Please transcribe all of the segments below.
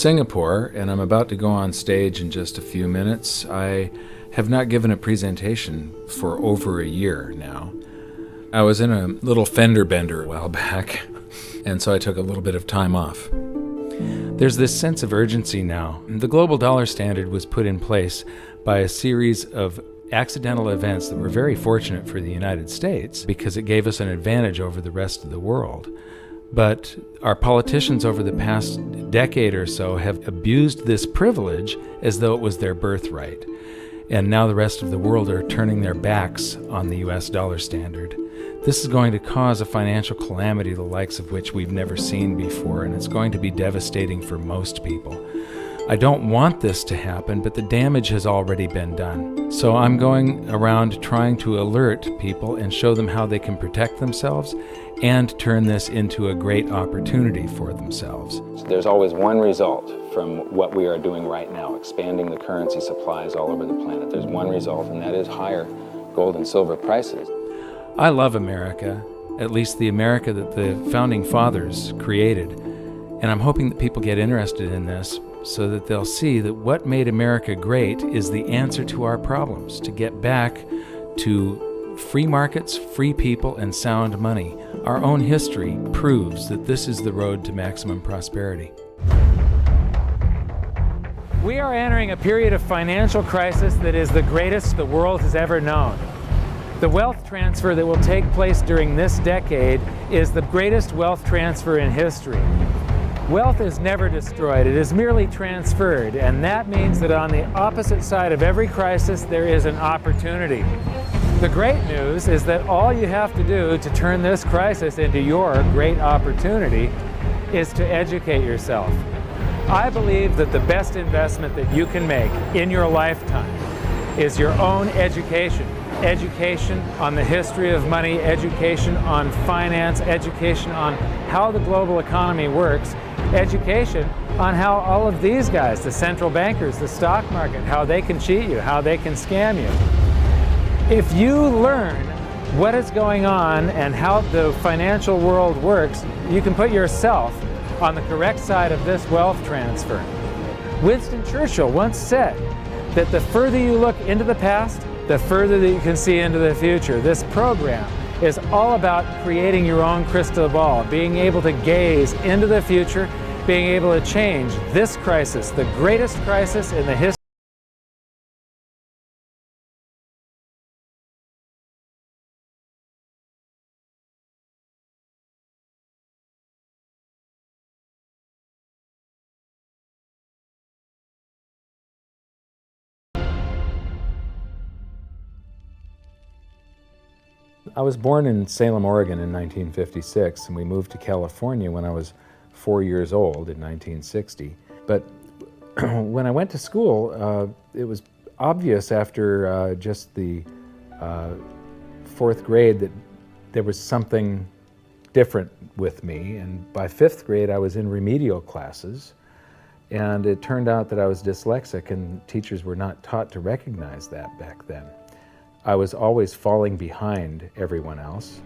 Singapore, and I'm about to go on stage in just a few minutes. I have not given a presentation for over a year now. I was in a little fender bender a while back, and so I took a little bit of time off. There's this sense of urgency now. The global dollar standard was put in place by a series of accidental events that were very fortunate for the United States because it gave us an advantage over the rest of the world. But our politicians over the past decade or so have abused this privilege as though it was their birthright. And now the rest of the world are turning their backs on the US dollar standard. This is going to cause a financial calamity the likes of which we've never seen before, and it's going to be devastating for most people. I don't want this to happen, but the damage has already been done. So I'm going around trying to alert people and show them how they can protect themselves and turn this into a great opportunity for themselves. There's always one result from what we are doing right now, expanding the currency supplies all over the planet. There's one result, and that is higher gold and silver prices. I love America, at least the America that the Founding Fathers created, and I'm hoping that people get interested in this so that they'll see that what made America great is the answer to our problems, to get back to free markets, free people, and sound money. Our own history proves that this is the road to maximum prosperity. We are entering a period of financial crisis that is the greatest the world has ever known. The wealth transfer that will take place during this decade is the greatest wealth transfer in history. Wealth is never destroyed, it is merely transferred, and that means that on the opposite side of every crisis there is an opportunity. The great news is that all you have to do to turn this crisis into your great opportunity is to educate yourself. I believe that the best investment that you can make in your lifetime is your own education. Education on the history of money, education on finance, education on how the global economy works, education on how all of these guys, the central bankers, the stock market, how they can cheat you, how they can scam you. If you learn what is going on and how the financial world works, you can put yourself on the correct side of this wealth transfer. Winston Churchill once said that the further you look into the past, the further that you can see into the future. This program is all about creating your own crystal ball, being able to gaze into the future, being able to change this crisis, the greatest crisis in the history. I was born in Salem, Oregon in 1956, and we moved to California when I was 4 years old in 1960. But when I went to school, it was obvious after just the fourth grade that there was something different with me. And by fifth grade, I was in remedial classes. And it turned out that I was dyslexic, and teachers were not taught to recognize that back then. I was always falling behind everyone else.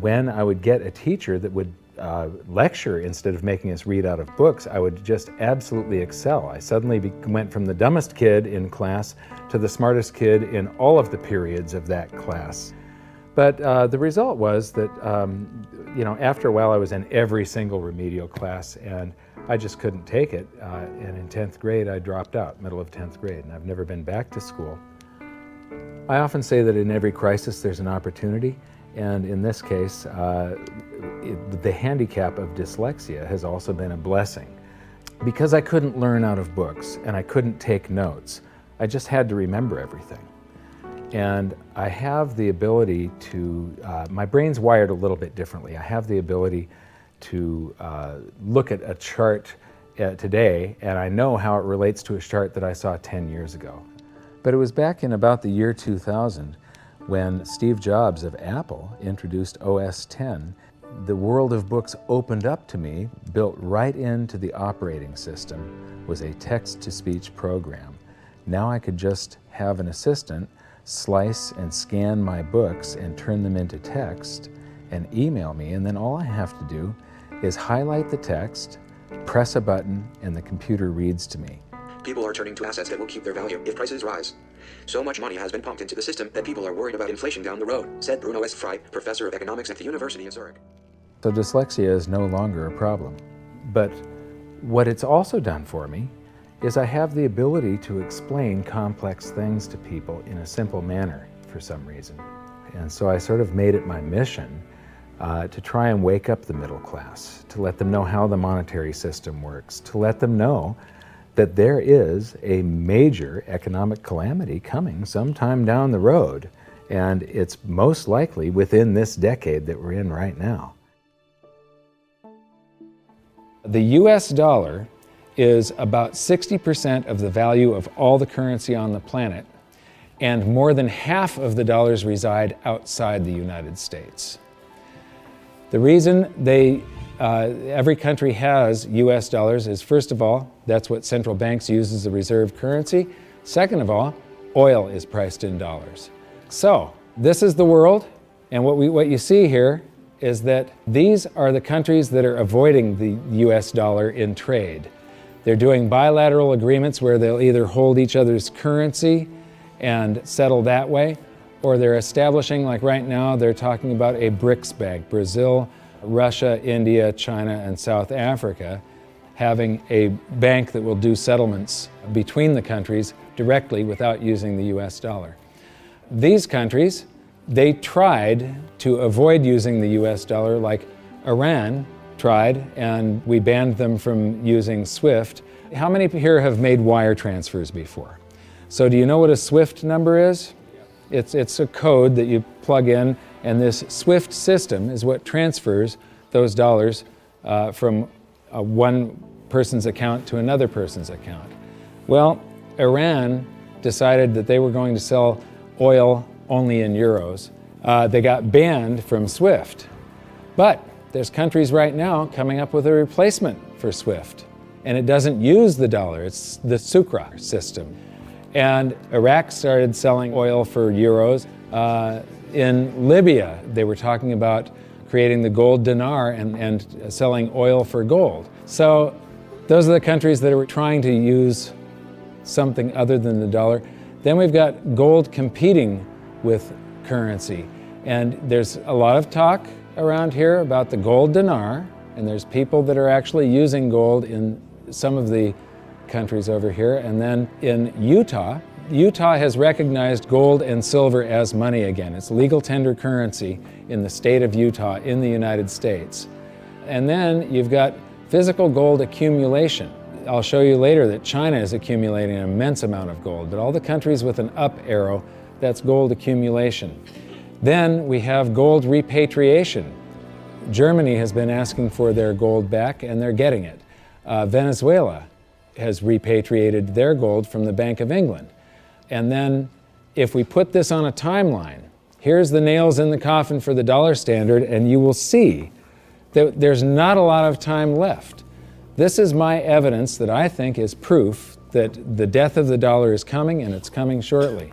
When I would get a teacher that would lecture instead of making us read out of books, I would just absolutely excel. I suddenly went from the dumbest kid in class to the smartest kid in all of the periods of that class. But the result was that, after a while I was in every single remedial class, and I just couldn't take it. And in 10th grade, I dropped out, middle of 10th grade, and I've never been back to school. I often say that in every crisis there's an opportunity, and in this case, the handicap of dyslexia has also been a blessing. Because I couldn't learn out of books and I couldn't take notes, I just had to remember everything. And I have the ability to, my brain's wired a little bit differently. I have the ability to look at a chart today, and I know how it relates to a chart that I saw 10 years ago. But it was back in about the year 2000 when Steve Jobs of Apple introduced OS X. The world of books opened up to me, built right into the operating system, was a text-to-speech program. Now I could just have an assistant slice and scan my books and turn them into text and email me, and then all I have to do is highlight the text, press a button and the computer reads to me. People are turning to assets that will keep their value if prices rise. So much money has been pumped into the system that people are worried about inflation down the road, said Bruno S. Frey, professor of economics at the University of Zurich. So dyslexia is no longer a problem. But what it's also done for me is I have the ability to explain complex things to people in a simple manner for some reason. And so I sort of made it my mission to try and wake up the middle class, to let them know how the monetary system works, to let them know that there is a major economic calamity coming sometime down the road, and it's most likely within this decade that we're in right now. The US dollar is about 60% of the value of all the currency on the planet, and more than half of the dollars reside outside the United States. The reason every country has US dollars is, first of all, that's what central banks use as a reserve currency. Second of all, oil is priced in dollars. So this is the world, and what you see here is that these are the countries that are avoiding the US dollar in trade. They're doing bilateral agreements where they'll either hold each other's currency and settle that way, or they're establishing, like right now, they're talking about a BRICS bank, Brazil, Russia, India, China, and South Africa, having a bank that will do settlements between the countries directly without using the US dollar. These countries, they tried to avoid using the US dollar, like Iran tried, and we banned them from using SWIFT. How many here have made wire transfers before? So do you know what a SWIFT number is? It's a code that you plug in, and this SWIFT system is what transfers those dollars from one person's account to another person's account. Well, Iran decided that they were going to sell oil only in euros. They got banned from SWIFT. But there's countries right now coming up with a replacement for SWIFT, and it doesn't use the dollar, it's the Sukra system. And Iraq started selling oil for euros. In Libya, they were talking about creating the gold dinar and selling oil for gold. So those are the countries that are trying to use something other than the dollar. Then we've got gold competing with currency. And there's a lot of talk around here about the gold dinar, and there's people that are actually using gold in some of the countries over here. And then in Utah has recognized gold and silver as money again. It's legal tender currency in the state of Utah in the United States. And then you've got physical gold accumulation. I'll show you later that China is accumulating an immense amount of gold, but all the countries with an up arrow, that's gold accumulation. Then we have gold repatriation. Germany has been asking for their gold back, and they're getting it. Venezuela has repatriated their gold from the Bank of England. And then if we put this on a timeline, here's the nails in the coffin for the dollar standard, and you will see that there's not a lot of time left. This is my evidence that I think is proof that the death of the dollar is coming, and it's coming shortly.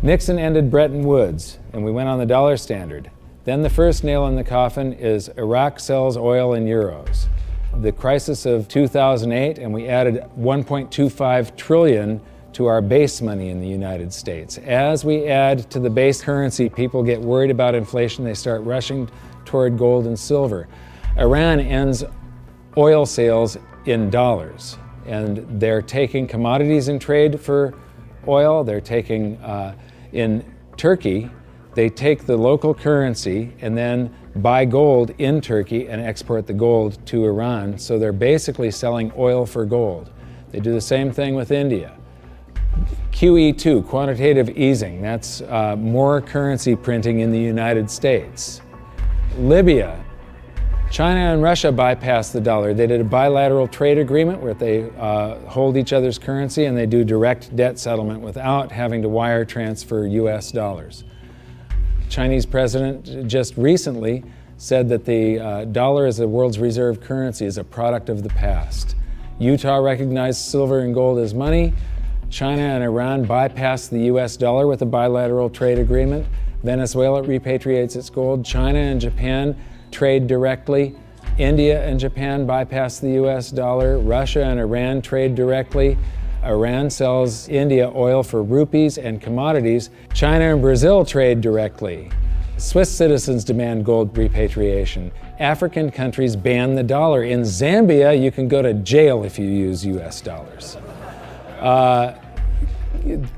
Nixon ended Bretton Woods, and we went on the dollar standard. Then the first nail in the coffin is Iraq sells oil in euros. The crisis of 2008, and we added 1.25 trillion to our base money in the United States. As we add to the base currency, people get worried about inflation. They start rushing toward gold and silver. Iran ends oil sales in dollars, and they're taking commodities in trade for oil. They're taking, in Turkey, they take the local currency and then buy gold in Turkey and export the gold to Iran. So they're basically selling oil for gold. They do the same thing with India. QE2, quantitative easing, that's more currency printing in the United States. Libya, China and Russia bypassed the dollar. They did a bilateral trade agreement where they hold each other's currency, and they do direct debt settlement without having to wire transfer US dollars. Chinese president just recently said that the dollar as the world's reserve currency is a product of the past. Utah recognized silver and gold as money. China and Iran bypassed the US dollar with a bilateral trade agreement. Venezuela repatriates its gold. China and Japan trade directly. India and Japan bypass the US dollar. Russia and Iran trade directly. Iran sells India oil for rupees and commodities. China and Brazil trade directly. Swiss citizens demand gold repatriation. African countries ban the dollar. In Zambia, you can go to jail if you use US dollars.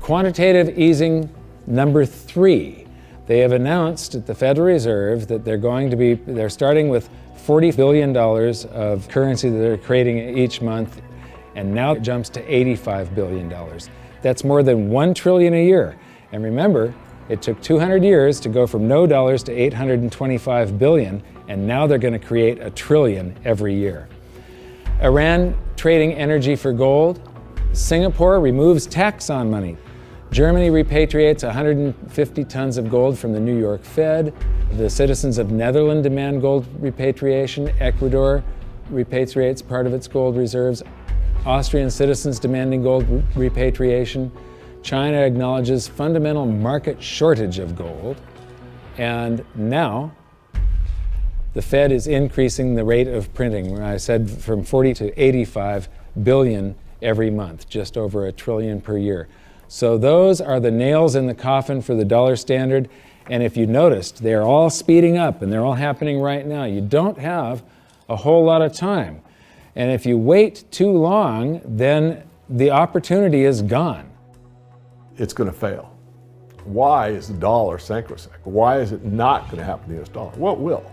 Quantitative easing number 3. They have announced at the Federal Reserve that they're starting with $40 billion of currency that they're creating each month, and now it jumps to $85 billion. That's more than $1 trillion a year. And remember, it took 200 years to go from no dollars to 825 billion, and now they're going to create $1 trillion every year. Iran trading energy for gold. Singapore removes tax on money. Germany repatriates 150 tons of gold from the New York Fed. The citizens of Netherlands demand gold repatriation. Ecuador repatriates part of its gold reserves. Austrian citizens demanding gold repatriation. China acknowledges fundamental market shortage of gold. And now, the Fed is increasing the rate of printing. I said from 40 to 85 billion every month, just over $1 trillion per year. So those are the nails in the coffin for the dollar standard. And if you noticed, they're all speeding up and they're all happening right now. You don't have a whole lot of time. And if you wait too long, then the opportunity is gone. It's going to fail. Why is the dollar sacrosanct? Why is it not going to happen to the US dollar? Well, it will.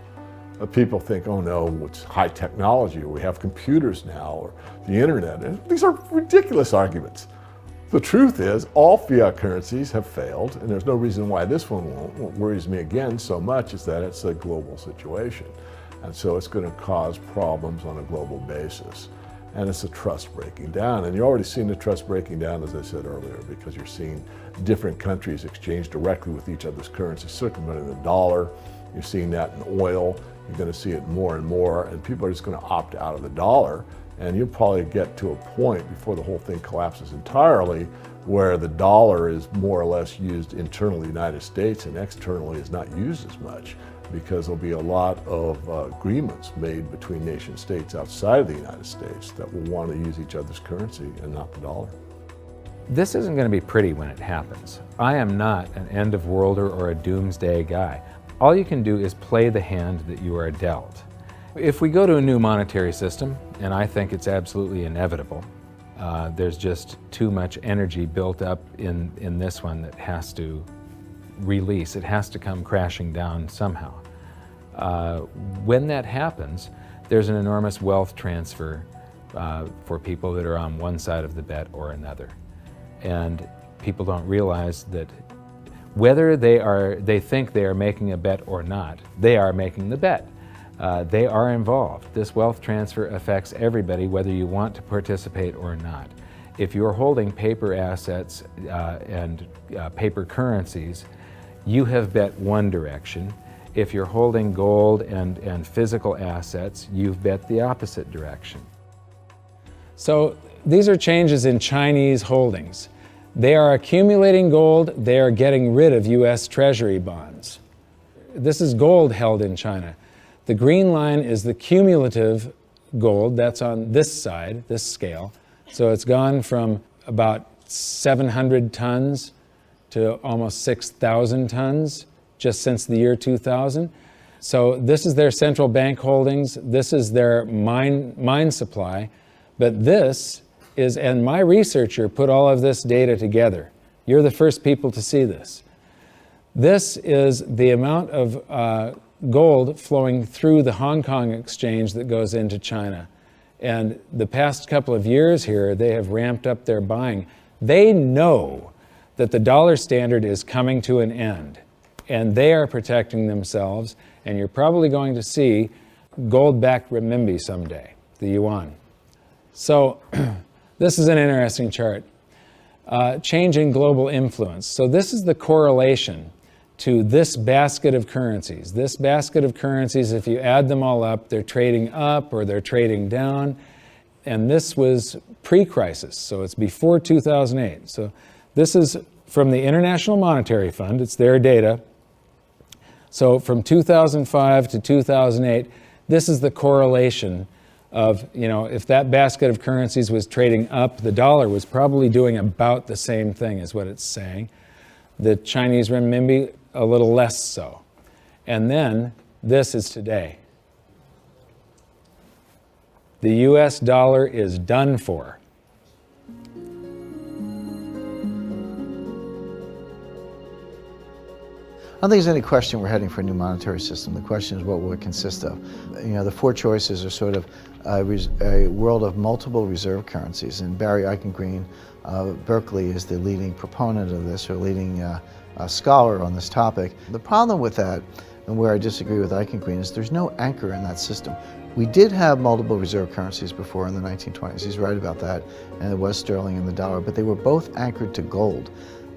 People think, oh no, it's high technology, or we have computers now, or the internet. And these are ridiculous arguments. The truth is, all fiat currencies have failed, and there's no reason why this one won't. What worries me again so much is that it's a global situation. And so it's going to cause problems on a global basis. And it's a trust breaking down. And you're already seeing the trust breaking down, as I said earlier, because you're seeing different countries exchange directly with each other's currency, circumventing the dollar. You're seeing that in oil. You're going to see it more and more, and people are just going to opt out of the dollar. And you'll probably get to a point before the whole thing collapses entirely where the dollar is more or less used internally in the United States and externally is not used as much, because there'll be a lot of agreements made between nation states outside of the United States that will want to use each other's currency and not the dollar. This isn't going to be pretty when it happens. I am not an end-of-worlder or a doomsday guy. All you can do is play the hand that you are dealt. If we go to a new monetary system, and I think it's absolutely inevitable, there's just too much energy built up in this one that has to release. It has to come crashing down somehow. When that happens, there's an enormous wealth transfer for people that are on one side of the bet or another. And people don't realize that whether they think they are making a bet or not, they are making the bet. They are involved. This wealth transfer affects everybody, whether you want to participate or not. If you're holding paper assets and paper currencies, you have bet one direction. If you're holding gold and physical assets, you've bet the opposite direction. So these are changes in Chinese holdings. They are accumulating gold, they are getting rid of US Treasury bonds. This is gold held in China. The green line is the cumulative gold, that's on this side, this scale. So it's gone from about 700 tons to almost 6,000 tons just since the year 2000. So this is their central bank holdings, this is their mine supply, but this is, and my researcher put all of this data together. You're the first people to see this. This is the amount of gold flowing through the Hong Kong exchange that goes into China. And the past couple of years here, they have ramped up their buying. They know that the dollar standard is coming to an end, and they are protecting themselves, and you're probably going to see gold-backed renminbi someday, the yuan. So this is an interesting chart. Change in global influence. So this is the correlation to this basket of currencies. This basket of currencies, if you add them all up, they're trading up or they're trading down. And this was pre-crisis, so it's before 2008. So this is from the International Monetary Fund, it's their data. So from 2005 to 2008, This is the correlation of, if that basket of currencies was trading up, the dollar was probably doing about the same thing as what it's saying. The Chinese renminbi, a little less so. And then this is today. The US dollar is done for. I don't think there's any question we're heading for a new monetary system. The question is what will it consist of? The four choices are sort of a world of multiple reserve currencies. And Barry Eichengreen of Berkeley is the leading proponent of this, or leading scholar on this topic. The problem with that, and where I disagree with Eichengreen, is there's no anchor in that system. We did have multiple reserve currencies before in the 1920s. He's right about that. And it was sterling and the dollar, but they were both anchored to gold.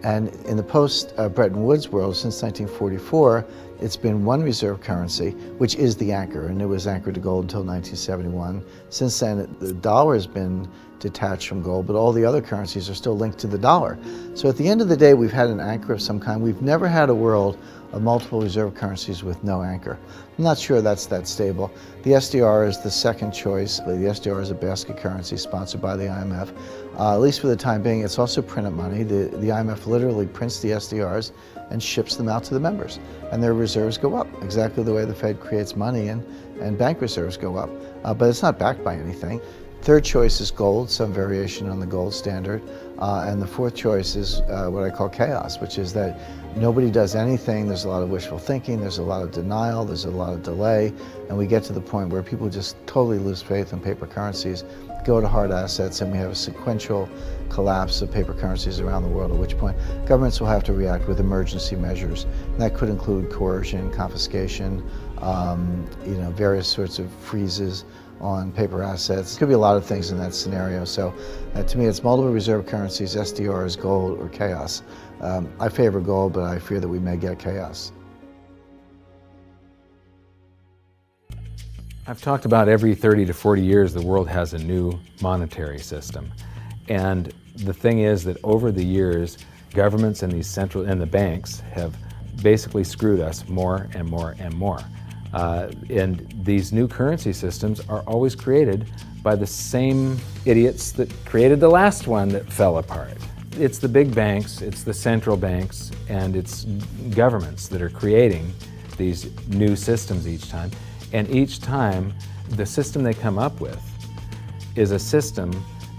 And in the post-Bretton Woods world, since 1944, it's been one reserve currency, which is the anchor, and it was anchored to gold until 1971. Since then, the dollar has been detached from gold, but all the other currencies are still linked to the dollar. So at the end of the day, we've had an anchor of some kind. We've never had a world of multiple reserve currencies with no anchor. I'm not sure that's that stable. The SDR is the second choice. The SDR is a basket currency sponsored by the IMF. At least for the time being, it's also printed money. The IMF literally prints the SDRs and ships them out to the members. And their reserves go up, exactly the way the Fed creates money and bank reserves go up. But it's not backed by anything. Third choice is gold, some variation on the gold standard. And the fourth choice is what I call chaos, which is that nobody does anything. There's a lot of wishful thinking, there's a lot of denial, there's a lot of delay, and we get to the point where people just totally lose faith in paper currencies, go to hard assets, and we have a sequential collapse of paper currencies around the world, at which point governments will have to react with emergency measures. And that could include coercion, confiscation, various sorts of freezes on paper assets. It could be a lot of things in that scenario. So to me, it's multiple reserve currencies, SDRs, gold, or chaos. I favor gold, but I fear that we may get chaos. I've talked about every 30 to 40 years the world has a new monetary system. And the thing is that over the years, governments and the banks have basically screwed us more and more and more. And these new currency systems are always created by the same idiots that created the last one that fell apart. It's the big banks, it's the central banks, and it's governments that are creating these new systems each time. And each time, the system they come up with is a system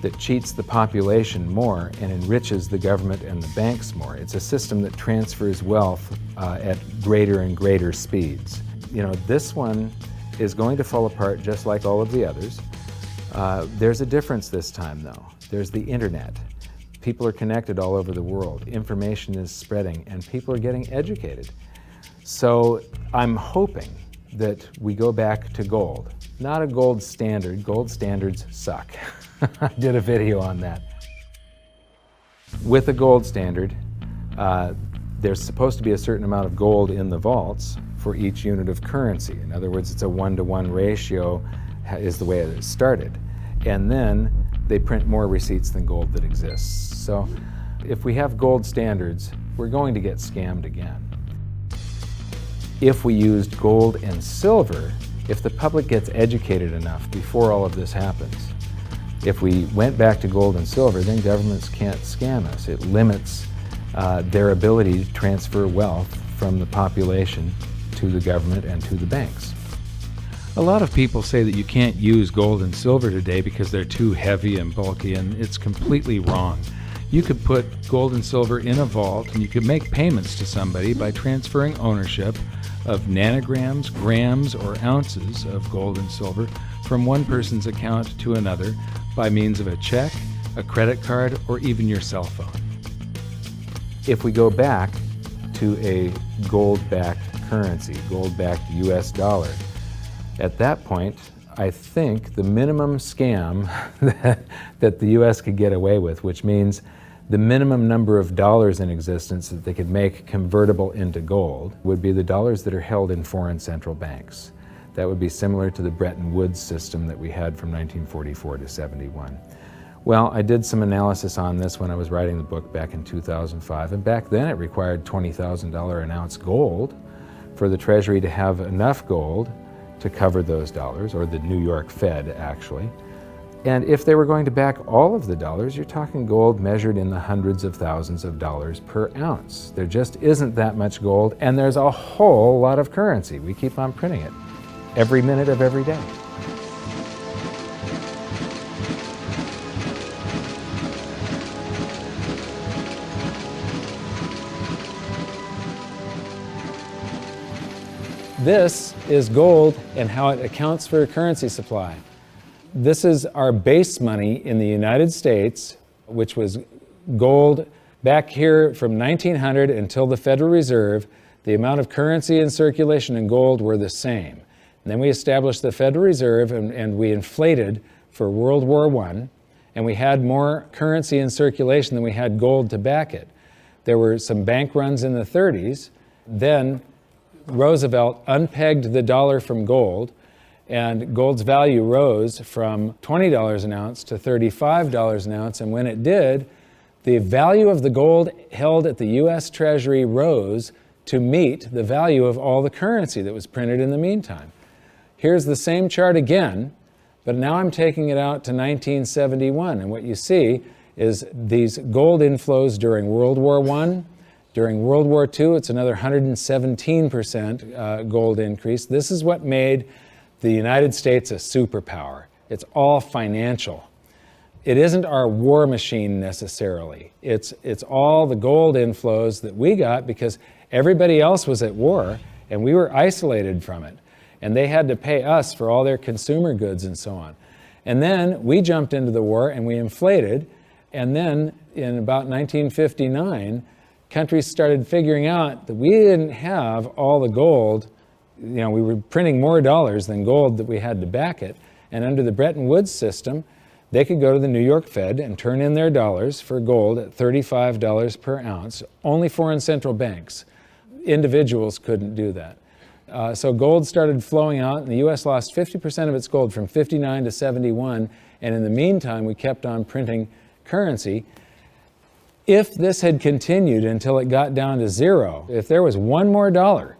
that cheats the population more and enriches the government and the banks more. It's a system that transfers wealth at greater and greater speeds. This one is going to fall apart just like all of the others. There's a difference this time, though. There's the internet. People are connected all over the world. Information is spreading, and people are getting educated. So I'm hoping that we go back to gold. Not a gold standard. Gold standards suck. I did a video on that. With a gold standard, there's supposed to be a certain amount of gold in the vaults for each unit of currency. In other words, it's a 1-to-1 ratio is the way it started. And then they print more receipts than gold that exists. So if we have gold standards, we're going to get scammed again. If we used gold and silver, if the public gets educated enough before all of this happens, if we went back to gold and silver, then governments can't scam us. It limits their ability to transfer wealth from the population to the government and to the banks. A lot of people say that you can't use gold and silver today because they're too heavy and bulky, and it's completely wrong. You could put gold and silver in a vault, and you could make payments to somebody by transferring ownership of nanograms, grams, or ounces of gold and silver from one person's account to another by means of a check, a credit card, or even your cell phone. If we go back to a gold-backed currency, gold-backed US dollar, at that point, I think the minimum scam that the US could get away with, which means the minimum number of dollars in existence that they could make convertible into gold, would be the dollars that are held in foreign central banks. That would be similar to the Bretton Woods system that we had from 1944 to 71. Well, I did some analysis on this when I was writing the book back in 2005, and back then it required $20,000 an ounce gold for the Treasury to have enough gold to cover those dollars, or the New York Fed actually. And if they were going to back all of the dollars, you're talking gold measured in the hundreds of thousands of dollars per ounce. There just isn't that much gold, and there's a whole lot of currency. We keep on printing it every minute of every day. This is gold and how it accounts for a currency supply. This is our base money in the United States, which was gold back here from 1900 until the Federal Reserve. The amount of currency in circulation in gold were the same. And then we established the Federal Reserve and we inflated for World War I, and we had more currency in circulation than we had gold to back it. There were some bank runs in the 30s. Then Roosevelt unpegged the dollar from gold, and gold's value rose from $20 an ounce to $35 an ounce. And when it did, the value of the gold held at the U.S. Treasury rose to meet the value of all the currency that was printed in the meantime. Here's the same chart again, but now I'm taking it out to 1971. And what you see is these gold inflows during World War I. During World War II, it's another 117% gold increase. This is what made the United States a superpower. It's all financial. It isn't our war machine necessarily. It's all the gold inflows that we got because everybody else was at war and we were isolated from it. And they had to pay us for all their consumer goods and so on. And then we jumped into the war and we inflated. And then in about 1959, countries started figuring out that we didn't have all the gold. You know, we were printing more dollars than gold that we had to back it. And under the Bretton Woods system, they could go to the New York Fed and turn in their dollars for gold at $35 per ounce. Only foreign central banks. Individuals couldn't do that. So gold started flowing out, and the U.S. lost 50% of its gold from 59 to 71. And in the meantime, we kept on printing currency. If this had continued until it got down to zero, if there was one more dollar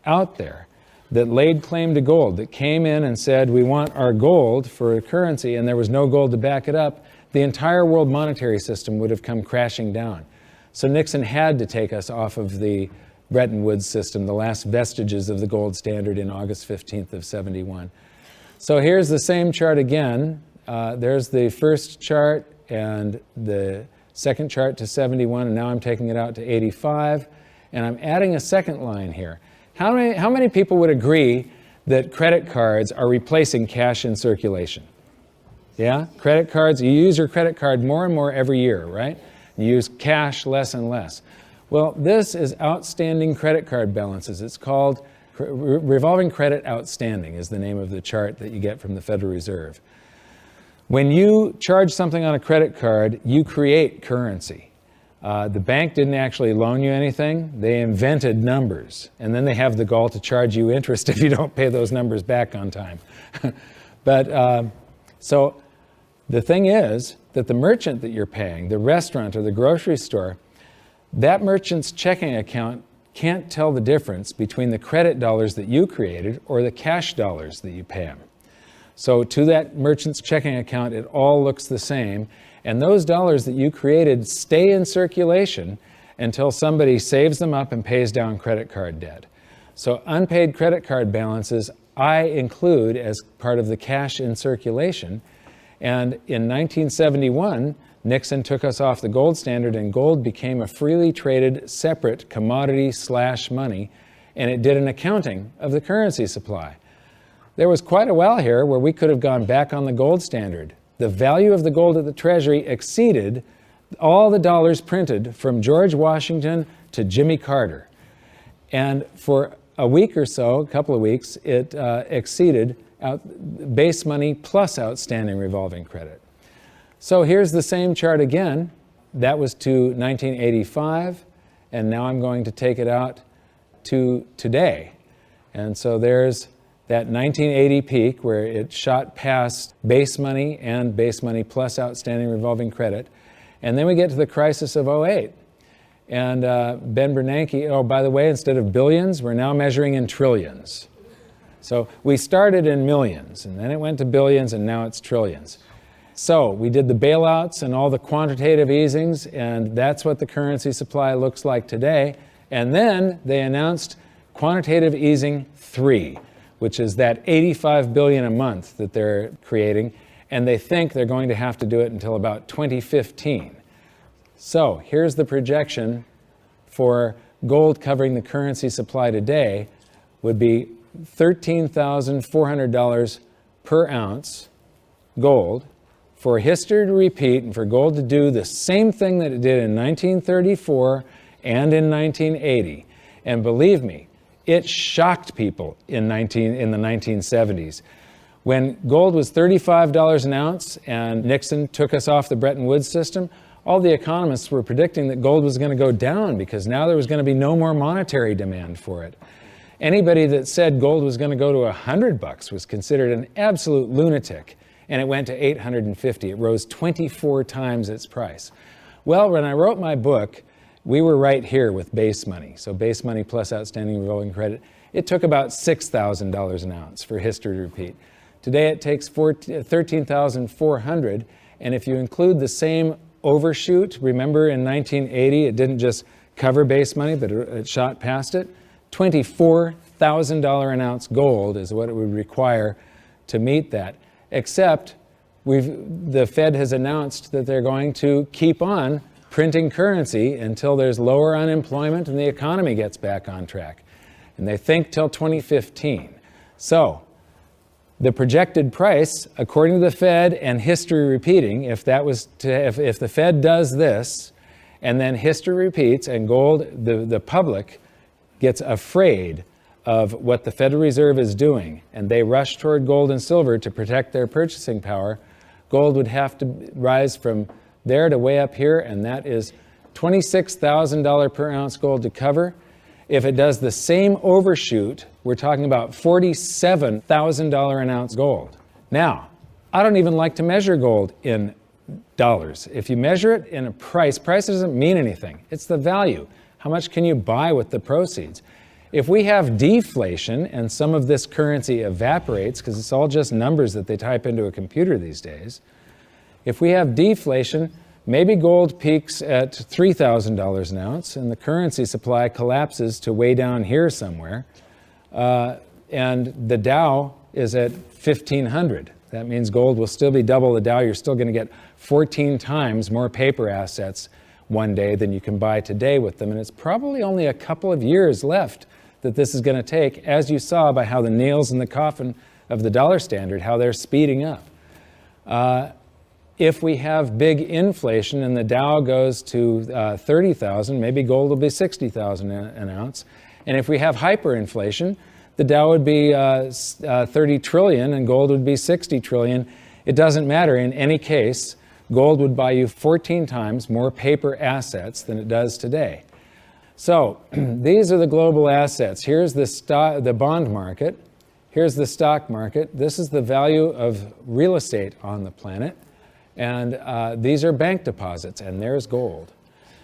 out there that laid claim to gold, that came in and said, we want our gold for a currency, and there was no gold to back it up, the entire world monetary system would have come crashing down. So Nixon had to take us off of the Bretton Woods system, the last vestiges of the gold standard in August 15th of 71. So here's the same chart again. There's the first chart and the second chart to 71, and now I'm taking it out to 85, and I'm adding a second line here. How many people would agree that credit cards are replacing cash in circulation? Yeah? Credit cards, you use your credit card more and more every year, right? You use cash less and less. Well, this is outstanding credit card balances. It's called revolving credit outstanding is the name of the chart that you get from the Federal Reserve. When you charge something on a credit card, you create currency. The bank didn't actually loan you anything. They invented numbers, and then they have the gall to charge you interest if you don't pay those numbers back on time. So the thing is that the merchant that you're paying, the restaurant or the grocery store, that merchant's checking account can't tell the difference between the credit dollars that you created or the cash dollars that you pay them. So to that merchant's checking account, it all looks the same. And those dollars that you created stay in circulation until somebody saves them up and pays down credit card debt. So unpaid credit card balances I include as part of the cash in circulation. And in 1971, Nixon took us off the gold standard, and gold became a freely traded separate commodity/money, and it did an accounting of the currency supply. There was quite a while here where we could have gone back on the gold standard. The value of the gold at the Treasury exceeded all the dollars printed from George Washington to Jimmy Carter. And for a week or so, a couple of weeks, it exceeded base money plus outstanding revolving credit. So here's the same chart again. That was to 1985, and now I'm going to take it out to today. And so there's that 1980 peak where it shot past base money and base money plus outstanding revolving credit. And then we get to the crisis of 08. And Ben Bernanke, oh, by the way, instead of billions, we're now measuring in trillions. So we started in millions, and then it went to billions, and now it's trillions. So we did the bailouts and all the quantitative easings, and that's what the currency supply looks like today. And then they announced quantitative easing 3, which is that 85 billion a month that they're creating, and they think they're going to have to do it until about 2015. So here's the projection for gold covering the currency supply today would be $13,400 per ounce gold, for history to repeat and for gold to do the same thing that it did in 1934 and in 1980. And believe me, it shocked people in the 1970s. When gold was $35 an ounce and Nixon took us off the Bretton Woods system, all the economists were predicting that gold was going to go down because now there was going to be no more monetary demand for it. Anybody that said gold was going to go to $100 was considered an absolute lunatic, and it went to $850. It rose 24 times its price. Well, when I wrote my book, we were right here with base money. So base money plus outstanding revolving credit. It took about $6,000 an ounce for history to repeat. Today it takes $13,400, and if you include the same overshoot, remember in 1980 it didn't just cover base money, but it shot past it. $24,000 an ounce gold is what it would require to meet that, except the Fed has announced that they're going to keep on printing currency until there's lower unemployment and the economy gets back on track. And they think till 2015. So the projected price, according to the Fed and history repeating, if the Fed does this and then history repeats and gold, the public gets afraid of what the Federal Reserve is doing and they rush toward gold and silver to protect their purchasing power, gold would have to rise from there to way up here, and that is $26,000 per ounce gold to cover. If it does the same overshoot, we're talking about $47,000 an ounce gold. Now, I don't even like to measure gold in dollars. If you measure it in a price doesn't mean anything. It's the value. How much can you buy with the proceeds? If we have deflation and some of this currency evaporates, because it's all just numbers that they type into a computer these days, if we have deflation, maybe gold peaks at $3,000 an ounce and the currency supply collapses to way down here somewhere, and the Dow is at 1,500. That means gold will still be double the Dow. You're still going to get 14 times more paper assets one day than you can buy today with them, and it's probably only a couple of years left that this is going to take, as you saw by how the nails in the coffin of the dollar standard, how they're speeding up. If we have big inflation and the Dow goes to 30,000, maybe gold will be 60,000 an ounce. And if we have hyperinflation, the Dow would be 30 trillion and gold would be 60 trillion. It doesn't matter. In any case, gold would buy you 14 times more paper assets than it does today. So these are the global assets. Here's the bond market. Here's the stock market. This is the value of real estate on the planet. And these are bank deposits, and there's gold.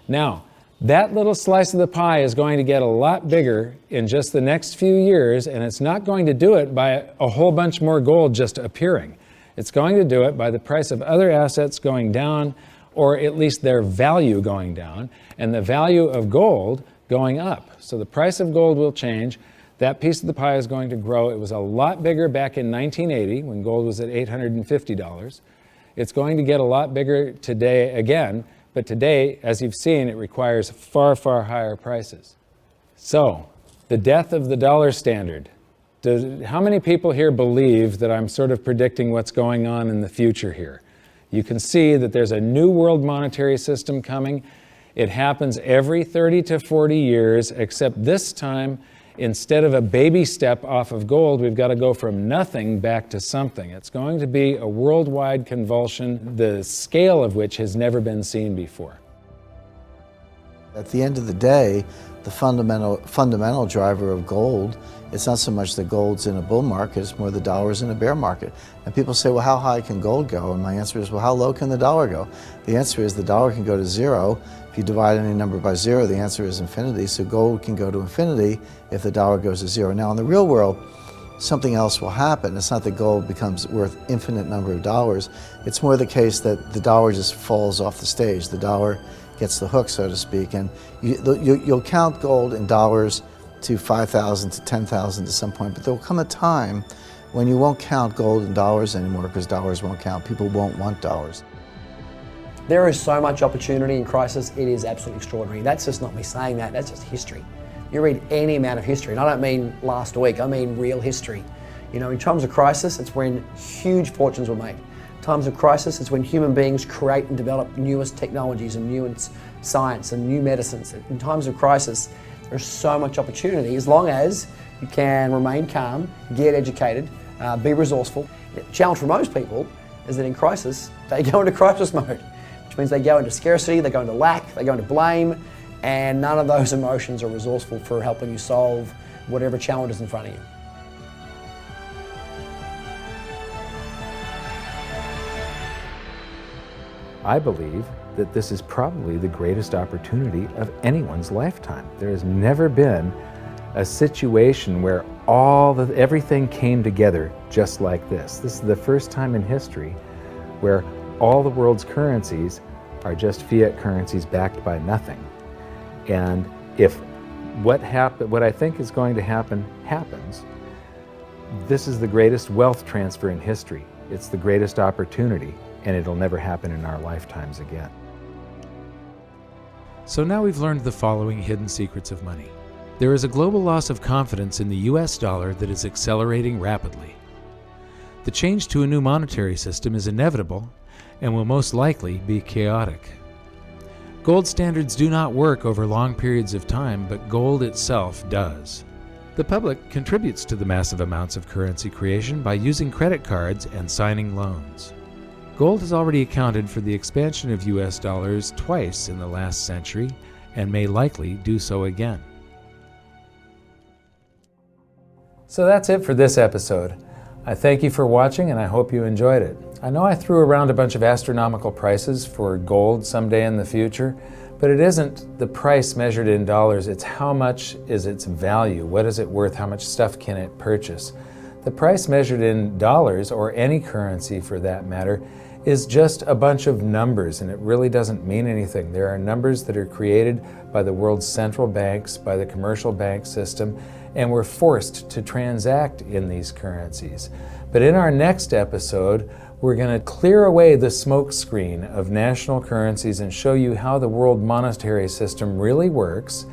Now, that little slice of the pie is going to get a lot bigger in just the next few years, and it's not going to do it by a whole bunch more gold just appearing. It's going to do it by the price of other assets going down, or at least their value going down, and the value of gold going up. So the price of gold will change. That piece of the pie is going to grow. It was a lot bigger back in 1980 when gold was at $850. It's going to get a lot bigger today again, but today, as you've seen, it requires far, far higher prices. So, the death of the dollar standard. How many people here believe that I'm sort of predicting what's going on in the future here? You can see that there's a new world monetary system coming. It happens every 30 to 40 years, except this time, instead of a baby step off of gold, we've got to go from nothing back to something. It's going to be a worldwide convulsion, the scale of which has never been seen before. At the end of the day, the fundamental driver of gold, it's not so much that gold's in a bull market, it's more the dollar's in a bear market. And people say, well, how high can gold go? And my answer is, well, how low can the dollar go? The answer is the dollar can go to zero. If you divide any number by zero, the answer is infinity. So gold can go to infinity if the dollar goes to zero. Now, in the real world, something else will happen. It's not that gold becomes worth infinite number of dollars. It's more the case that the dollar just falls off the stage. The dollar gets the hook, so to speak, and you'll count gold in dollars to 5,000 to 10,000 at some point, but there will come a time when you won't count gold in dollars anymore because dollars won't count. People won't want dollars. There is so much opportunity in crisis, it is absolutely extraordinary. That's just not me saying that, that's just history. You read any amount of history, and I don't mean last week, I mean real history. You know, in times of crisis, it's when huge fortunes were made. In times of crisis, it's when human beings create and develop newest technologies and newest science and new medicines. In times of crisis, there's so much opportunity as long as you can remain calm, get educated, be resourceful. The challenge for most people is that in crisis, they go into crisis mode, which means they go into scarcity, they go into lack, they go into blame, and none of those emotions are resourceful for helping you solve whatever challenge is in front of you. I believe that this is probably the greatest opportunity of anyone's lifetime. There has never been a situation where everything came together just like this. This is the first time in history where all the world's currencies are just fiat currencies backed by nothing. And if what I think is going to happen happens, this is the greatest wealth transfer in history. It's the greatest opportunity, and it'll never happen in our lifetimes again. So now we've learned the following hidden secrets of money. There is a global loss of confidence in the US dollar that is accelerating rapidly. The change to a new monetary system is inevitable and will most likely be chaotic. Gold standards do not work over long periods of time, but gold itself does. The public contributes to the massive amounts of currency creation by using credit cards and signing loans. Gold has already accounted for the expansion of US dollars twice in the last century and may likely do so again. So that's it for this episode. I thank you for watching, and I hope you enjoyed it. I know I threw around a bunch of astronomical prices for gold someday in the future, but it isn't the price measured in dollars, it's how much is its value, what is it worth, how much stuff can it purchase. The price measured in dollars, or any currency for that matter, is just a bunch of numbers, and it really doesn't mean anything. There are numbers that are created by the world's central banks, by the commercial bank system, and we're forced to transact in these currencies. But in our next episode, we're going to clear away the smokescreen of national currencies and show you how the world monetary system really works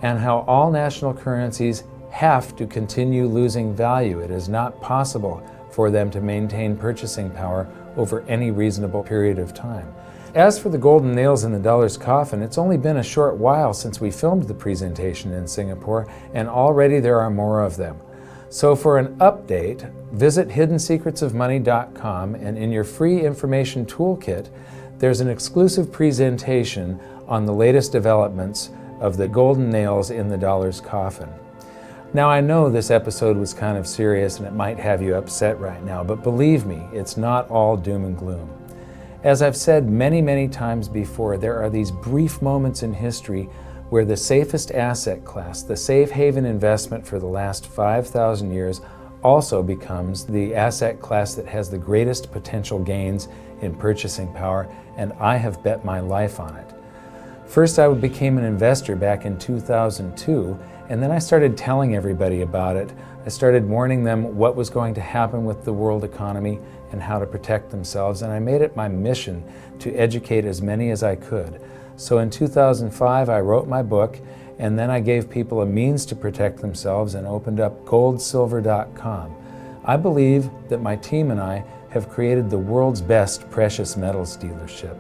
and how all national currencies have to continue losing value. It is not possible for them to maintain purchasing power over any reasonable period of time. As for the golden nails in the dollar's coffin, it's only been a short while since we filmed the presentation in Singapore, and already there are more of them. So for an update, visit hiddensecretsofmoney.com, and in your free information toolkit, there's an exclusive presentation on the latest developments of the golden nails in the dollar's coffin. Now, I know this episode was kind of serious and it might have you upset right now, but believe me, it's not all doom and gloom. As I've said many, many times before, there are these brief moments in history where the safest asset class, the safe haven investment for the last 5,000 years, also becomes the asset class that has the greatest potential gains in purchasing power, and I have bet my life on it. First, I became an investor back in 2002, and then I started telling everybody about it. I started warning them what was going to happen with the world economy and how to protect themselves, and I made it my mission to educate as many as I could. So in 2005, I wrote my book, and then I gave people a means to protect themselves and opened up GoldSilver.com. I believe that my team and I have created the world's best precious metals dealership,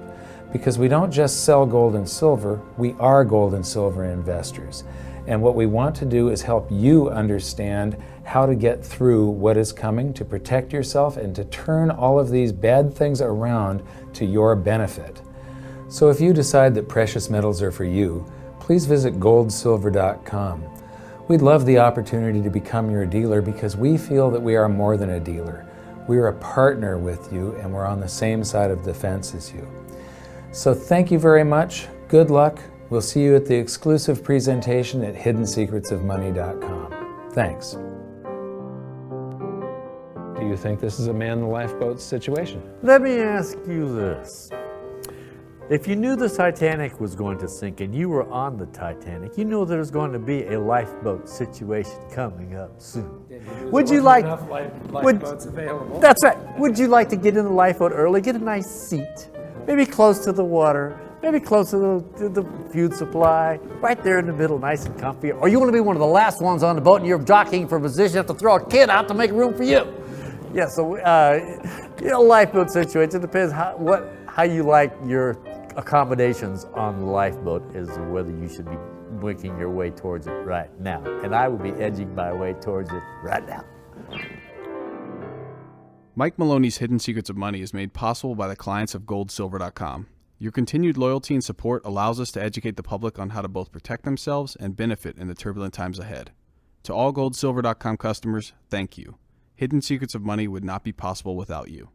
because we don't just sell gold and silver, we are gold and silver investors. And what we want to do is help you understand how to get through what is coming, to protect yourself, and to turn all of these bad things around to your benefit. So if you decide that precious metals are for you, please visit GoldSilver.com. We'd love the opportunity to become your dealer because we feel that we are more than a dealer. We are a partner with you, and we're on the same side of the fence as you. So thank you very much. Good luck. We'll see you at the exclusive presentation at hiddensecretsofmoney.com. Thanks. Do you think this is a man in the lifeboat situation? Let me ask you this. If you knew the Titanic was going to sink and you were on the Titanic, you know there's going to be a lifeboat situation coming up soon. Would you like lifeboats available? That's right. Would you like to get in the lifeboat early, get a nice seat, maybe close to the water, maybe close to the food supply, right there in the middle, nice and comfy? Or you want to be one of the last ones on the boat and you're jockeying for position, you have to throw a kid out to make room for you. Yeah, so lifeboat situation depends how you like your accommodations on the lifeboat as to whether you should be working your way towards it right now. And I would be edging my way towards it right now. Mike Maloney's Hidden Secrets of Money is made possible by the clients of GoldSilver.com. Your continued loyalty and support allows us to educate the public on how to both protect themselves and benefit in the turbulent times ahead. To all GoldSilver.com customers, thank you. Hidden Secrets of Money would not be possible without you.